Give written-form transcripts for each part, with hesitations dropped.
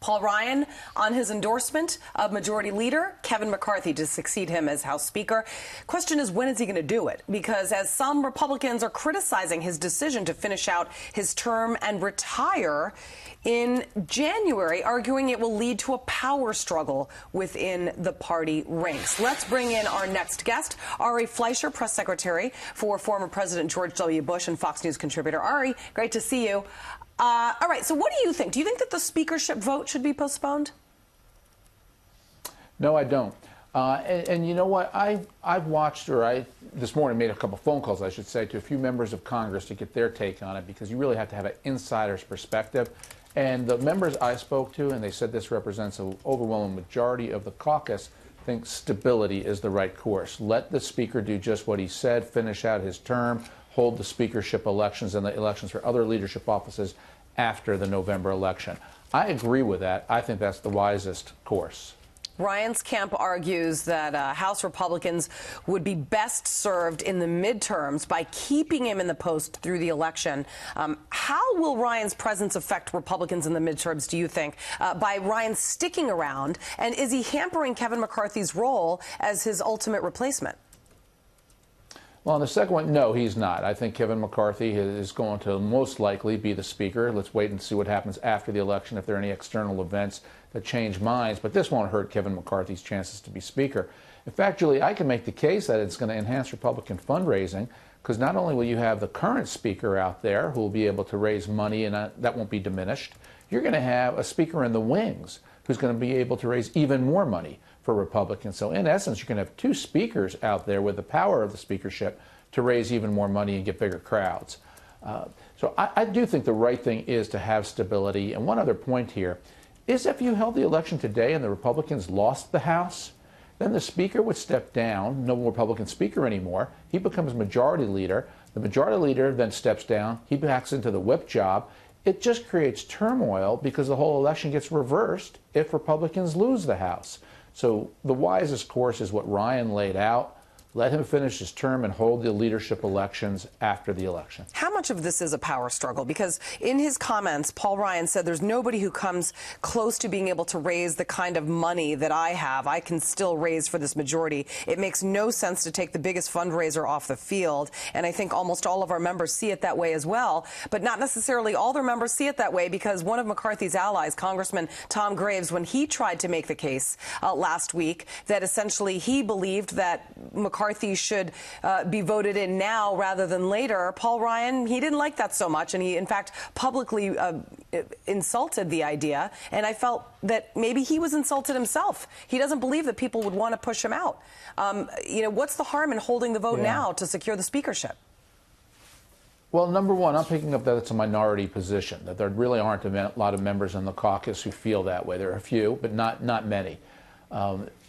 Paul Ryan on his endorsement of Majority Leader Kevin McCarthy to succeed him as House Speaker. Question is, when is he going to do it? Because as some Republicans are criticizing his decision to finish out his term and retire in January, arguing it will lead to a power struggle within the party ranks. Let's bring in our next guest, Ari Fleischer, press secretary for former President George W. Bush and Fox News contributor. Ari, great to see you. All right, so what do you think? Do you think that the speakership vote should be postponed? No, I don't. And you know what? I've watched, this morning made a couple phone calls, I should say, to a few members of Congress to get their take on it, because you really have to have an insider's perspective. And the members I spoke to, and they said this represents an overwhelming majority of the caucus, think stability is the right course. Let the speaker do just what he said, finish out his term, hold the speakership elections and the elections for other leadership offices after the November election. I agree with that. I think that's the wisest course. Ryan's camp argues that House Republicans would be best served in the midterms by keeping him in the post through the election. How will Ryan's presence affect Republicans in the midterms, do you think, by Ryan sticking around? And is he hampering Kevin McCarthy's role as his ultimate replacement? Well, on the second one, no, he's not. I think Kevin McCarthy is going to most likely be the speaker. Let's wait and see what happens after the election, if there are any external events that change minds. But this won't hurt Kevin McCarthy's chances to be speaker. In fact, Julie, I can make the case that it's going to enhance Republican fundraising, because not only will you have the current speaker out there who will be able to raise money, and that won't be diminished, you're going to have a speaker in the wings who's going to be able to raise even more money for Republicans. So in essence, you can have two speakers out there with the power of the speakership to raise even more money and get bigger crowds. So I do think the right thing is to have stability. And one other point here is, if you held the election today and the Republicans lost the House, then the speaker would step down, no Republican speaker anymore. He becomes majority leader. The majority leader then steps down. He backs into the whip job. It just creates turmoil because the whole election gets reversed if Republicans lose the House. So the wisest course is what Ryan laid out. Let him finish his term and hold the leadership elections after the election. How much of this is a power struggle? Because in his comments, Paul Ryan said there's nobody who comes close to being able to raise the kind of money that I have. I can still raise for this majority. It makes no sense to take the biggest fundraiser off the field. And I think almost all of our members see it that way as well. But not necessarily all their members see it that way, because one of McCarthy's allies, Congressman Tom Graves, when he tried to make the case last week that essentially he believed that McCarthy should be voted in now rather than later, Paul Ryan, he didn't like that so much, and he, in fact, publicly insulted the idea, and I felt that maybe he was insulted himself. He doesn't believe that people would want to push him out. You know, what's the harm in holding the vote now to secure the speakership? Well, number one, I'm picking up that it's a minority position, that there really aren't a lot of members in the caucus who feel that way. There are a few, but not many.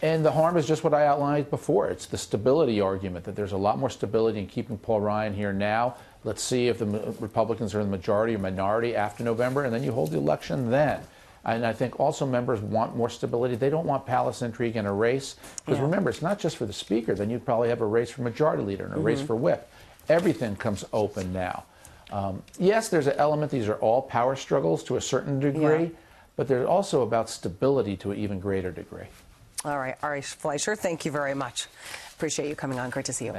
And the harm is just what I outlined before. It's the stability argument, that there's a lot more stability in keeping Paul Ryan here now. Let's see if the Republicans are in the majority or minority after November, and then you hold the election then. And I think also members want more stability. They don't want palace intrigue in a race. Because remember, it's not just for the speaker. Then you'd probably have a race for majority leader and a race for whip. Everything comes open now. Yes, there's an element. These are all power struggles to a certain degree. But they're also about stability to an even greater degree. All right, Ari Fleischer, thank you very much. Appreciate you coming on. Great to see you.